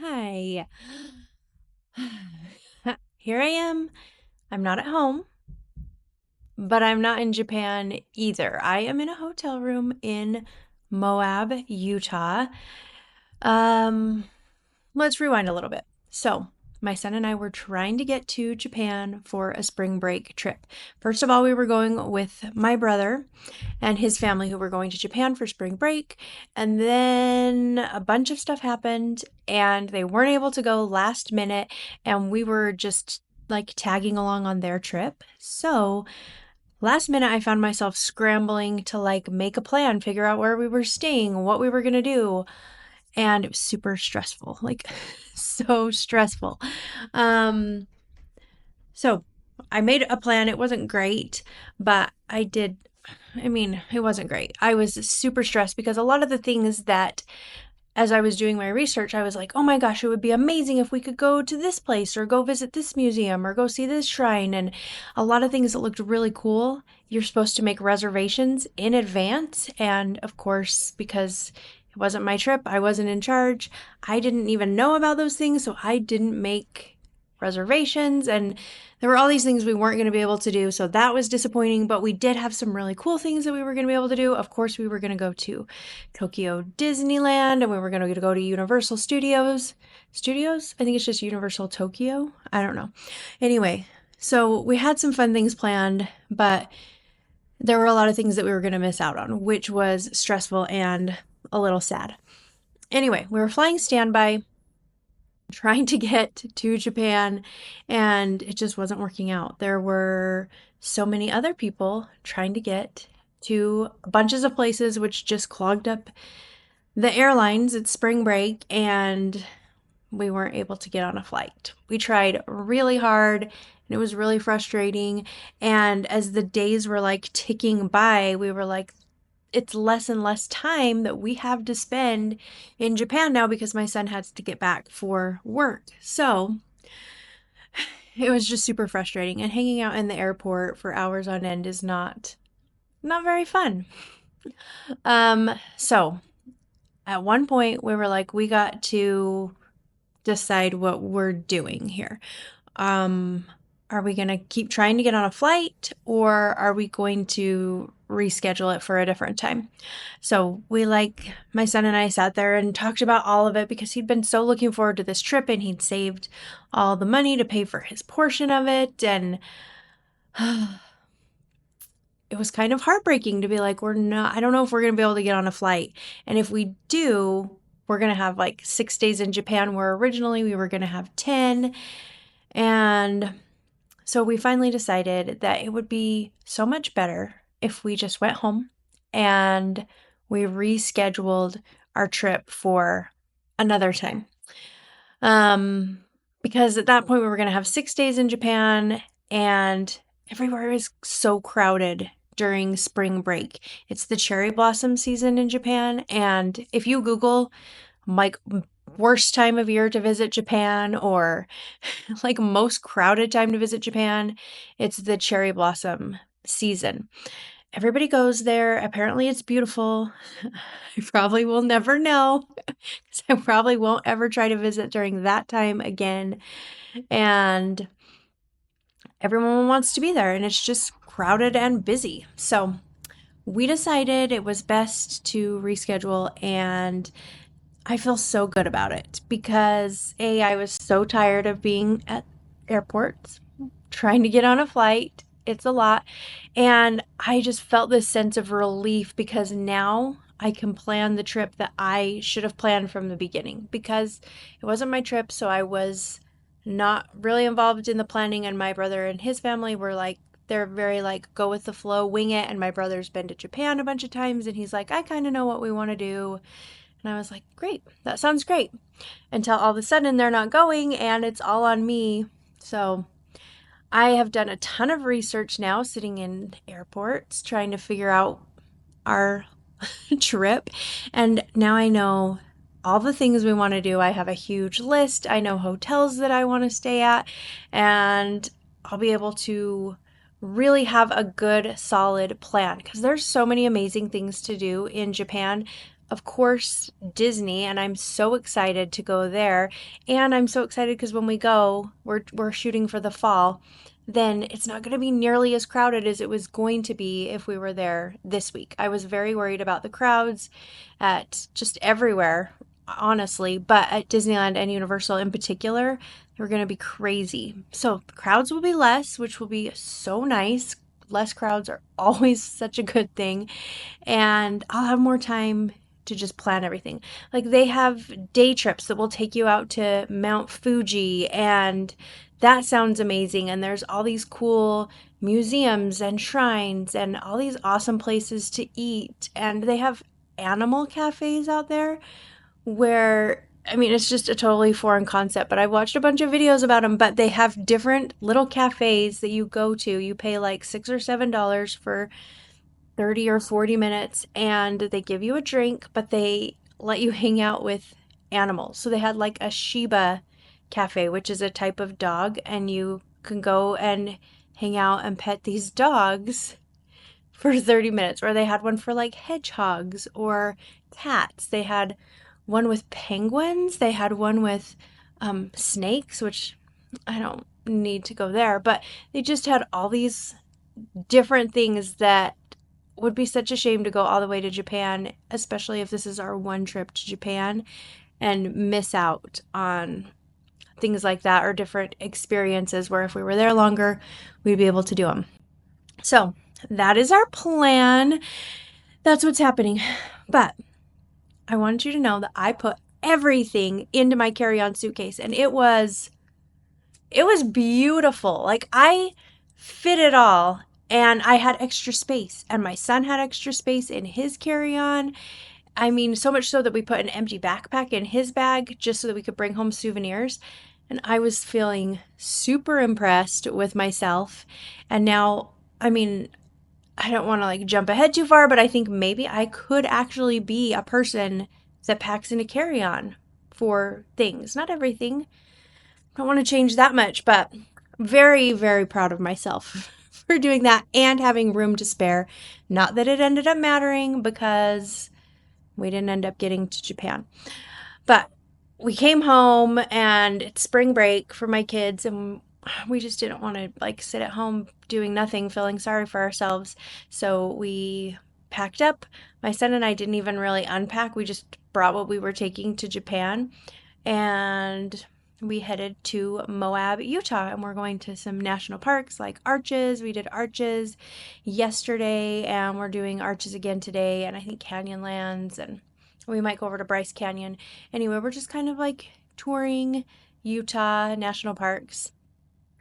Hi. Here I am. I'm not at home, but I'm not in Japan either. I am in a hotel room in Moab, Utah. Um, let's rewind a little bit. So, my son and I were trying to get to Japan for a spring break trip. First of all, we were going with my brother and his family who were going to Japan for spring break. And then a bunch of stuff happened and they weren't able to go last minute. And we were just like tagging along on their trip. So last minute, I found myself scrambling to like make a plan, figure out where we were staying, what we were going to do. And it was super stressful, like so stressful. Um, so I made a plan. It wasn't great, but it wasn't great. I was super stressed because a lot of the things that, as I was doing my research, I was like, oh my gosh, it would be amazing if we could go to this place or go visit this museum or go see this shrine. And a lot of things that looked really cool. You're supposed to make reservations in advance. And of course, because it wasn't my trip, I wasn't in charge, I didn't even know about those things. So I didn't make reservations, and there were all these things we weren't going to be able to do, so that was disappointing. But we did have some really cool things that we were going to be able to do. Of course, we were going to go to Tokyo Disneyland, and we were going to go to Universal Studios. I think it's just Universal Tokyo, I don't know. Anyway, so we had some fun things planned, but there were a lot of things that we were going to miss out on, which was stressful and a little sad. Anyway, we were flying standby, trying to get to Japan, and it just wasn't working out. There were so many other people trying to get to bunches of places, which just clogged up the airlines. It's spring break, and we weren't able to get on a flight. We tried really hard, and it was really frustrating. And as the days were like ticking by, we were like, it's less and less time that we have to spend in Japan now because my son has to get back for work. So it was just super frustrating. And hanging out in the airport for hours on end is not very fun. So at one point we were like, we got to decide what we're doing here. Are we going to keep trying to get on a flight, or are we going to reschedule it for a different time? So my son and I sat there and talked about all of it because he'd been so looking forward to this trip and he'd saved all the money to pay for his portion of it. And it was kind of heartbreaking to be like, I don't know if we're going to be able to get on a flight. And if we do, we're going to have like 6 days in Japan where originally we were going to have 10. And so we finally decided that it would be so much better if we just went home and we rescheduled our trip for another time. Because at that point we were going to have 6 days in Japan, and everywhere is so crowded during spring break. It's the cherry blossom season in Japan, and if you Google like worst time of year to visit Japan, or like most crowded time to visit Japan, it's the cherry blossom season. Everybody goes there. Apparently it's beautiful. I probably will never know because I probably won't ever try to visit during that time again. And everyone wants to be there, and it's just crowded and busy. So we decided it was best to reschedule, and I feel so good about it because I was so tired of being at airports, trying to get on a flight. It's a lot. And I just felt this sense of relief because now I can plan the trip that I should have planned from the beginning, because it wasn't my trip. So I was not really involved in the planning. And my brother and his family were like, they're very like, go with the flow, wing it. And my brother's been to Japan a bunch of times, and he's like, I kind of know what we want to do. And I was like, great, that sounds great. Until all of a sudden they're not going and it's all on me. So I have done a ton of research now sitting in airports trying to figure out our trip. And now I know all the things we want to do. I have a huge list. I know hotels that I want to stay at, and I'll be able to really have a good solid plan because there's so many amazing things to do in Japan. of course, Disney, and I'm so excited to go there. And I'm so excited because when we go, we're shooting for the fall, then it's not going to be nearly as crowded as it was going to be if we were there this week. I was very worried about the crowds at just everywhere, honestly, but at Disneyland and Universal in particular, they're going to be crazy. So the crowds will be less, which will be so nice. Less crowds are always such a good thing, and I'll have more time to just plan everything. Like they have day trips that will take you out to Mount Fuji, and that sounds amazing. And there's all these cool museums and shrines and all these awesome places to eat. And they have animal cafes out there where I mean, it's just a totally foreign concept, but I've watched a bunch of videos about them. But they have different little cafes that you go to. You pay like $6 or $7 for 30 or 40 minutes, and they give you a drink, but they let you hang out with animals. So they had like a Shiba cafe, which is a type of dog, and you can go and hang out and pet these dogs for 30 minutes. Or they had one for like hedgehogs or cats. They had one with penguins. They had one with snakes, which I don't need to go there, but they just had all these different things that would be such a shame to go all the way to Japan, especially if this is our one trip to Japan, and miss out on things like that or different experiences where if we were there longer, we'd be able to do them. So that is our plan. That's what's happening. But I wanted you to know that I put everything into my carry-on suitcase, and it was beautiful. Like I fit it all, and I had extra space, and my son had extra space in his carry-on. I mean, so much so that we put an empty backpack in his bag just so that we could bring home souvenirs. And I was feeling super impressed with myself. And now, I mean, I don't want to like jump ahead too far, but I think maybe I could actually be a person that packs in a carry-on for things. Not everything. I don't want to change that much, but very, very proud of myself for doing that and having room to spare. Not that it ended up mattering because we didn't end up getting to Japan. But we came home and it's spring break for my kids, and we just didn't want to like sit at home doing nothing, feeling sorry for ourselves. So we packed up. My son and I didn't even really unpack. We just brought what we were taking to Japan, and we headed to Moab, Utah, and we're going to some national parks like Arches. We did Arches yesterday, and we're doing Arches again today, and I think Canyonlands, and we might go over to Bryce Canyon. Anyway, we're just kind of like touring Utah national parks,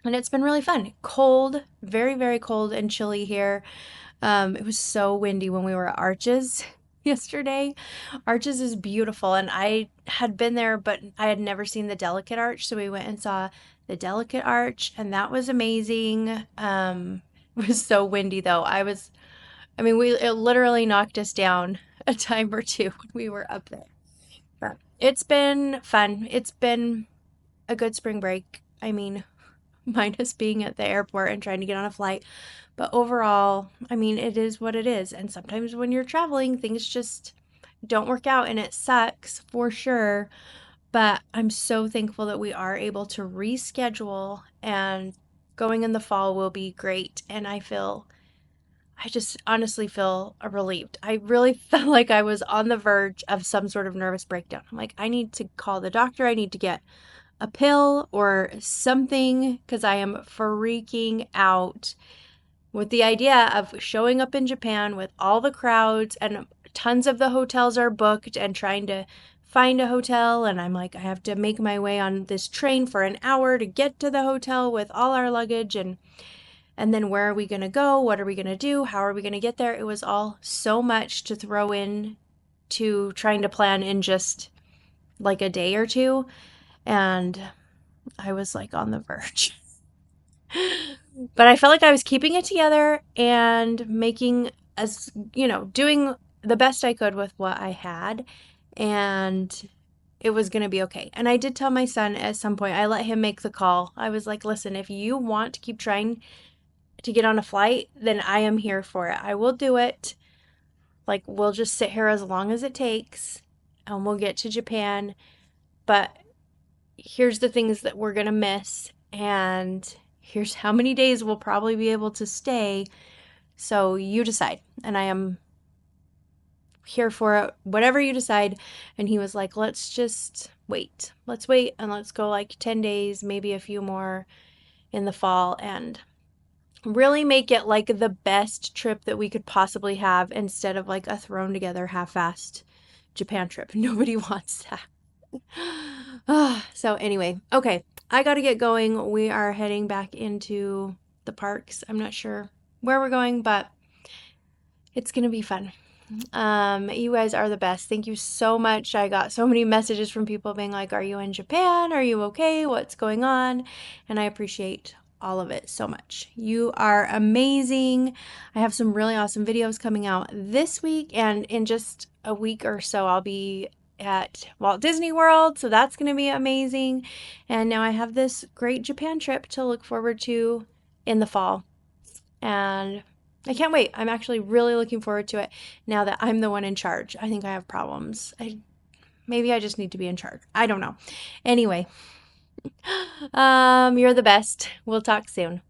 and it's been really fun. Cold, very, very cold and chilly here. It was so windy when we were at Arches yesterday. Arches is beautiful, and I had been there, but I had never seen the Delicate Arch, so we went and saw the Delicate Arch, and that was amazing. It was so windy though. I mean, it literally knocked us down a time or two when we were up there. But it's been fun. It's been a good spring break. I mean, minus being at the airport and trying to get on a flight. But overall, I mean, it is what it is. And sometimes when you're traveling, things just don't work out, and it sucks for sure. But I'm so thankful that we are able to reschedule, and going in the fall will be great. And I just honestly feel relieved. I really felt like I was on the verge of some sort of nervous breakdown. I'm like, I need to call the doctor. I need to get a pill or something because I am freaking out with the idea of showing up in Japan with all the crowds, and tons of the hotels are booked, and trying to find a hotel. And I'm like, I have to make my way on this train for an hour to get to the hotel with all our luggage, and then where are we going to go? What are we going to do? How are we going to get there? It was all so much to throw in to trying to plan in just like a day or two. And I was like on the verge. But I felt like I was keeping it together and making doing the best I could with what I had. And it was going to be okay. And I did tell my son at some point, I let him make the call. I was like, listen, if you want to keep trying to get on a flight, then I am here for it. I will do it. Like, we'll just sit here as long as it takes and we'll get to Japan. But here's the things that we're going to miss. And here's how many days we'll probably be able to stay. So you decide. And I am here for it, whatever you decide. And he was like, let's just wait. Let's wait and let's go like 10 days, maybe a few more in the fall, and really make it like the best trip that we could possibly have instead of like a thrown together half-assed Japan trip. Nobody wants that. So anyway, okay, I got to get going. We are heading back into the parks. I'm not sure where we're going, but it's going to be fun. You guys are the best. Thank you so much. I got so many messages from people being like, are you in Japan? Are you okay? What's going on? And I appreciate all of it so much. You are amazing. I have some really awesome videos coming out this week, and in just a week or so, I'll be at Walt Disney World, so that's going to be amazing. And now I have this great Japan trip to look forward to in the fall. And I can't wait. I'm actually really looking forward to it now that I'm the one in charge. I think I have problems. Maybe I just need to be in charge. I don't know. Anyway, you're the best. We'll talk soon.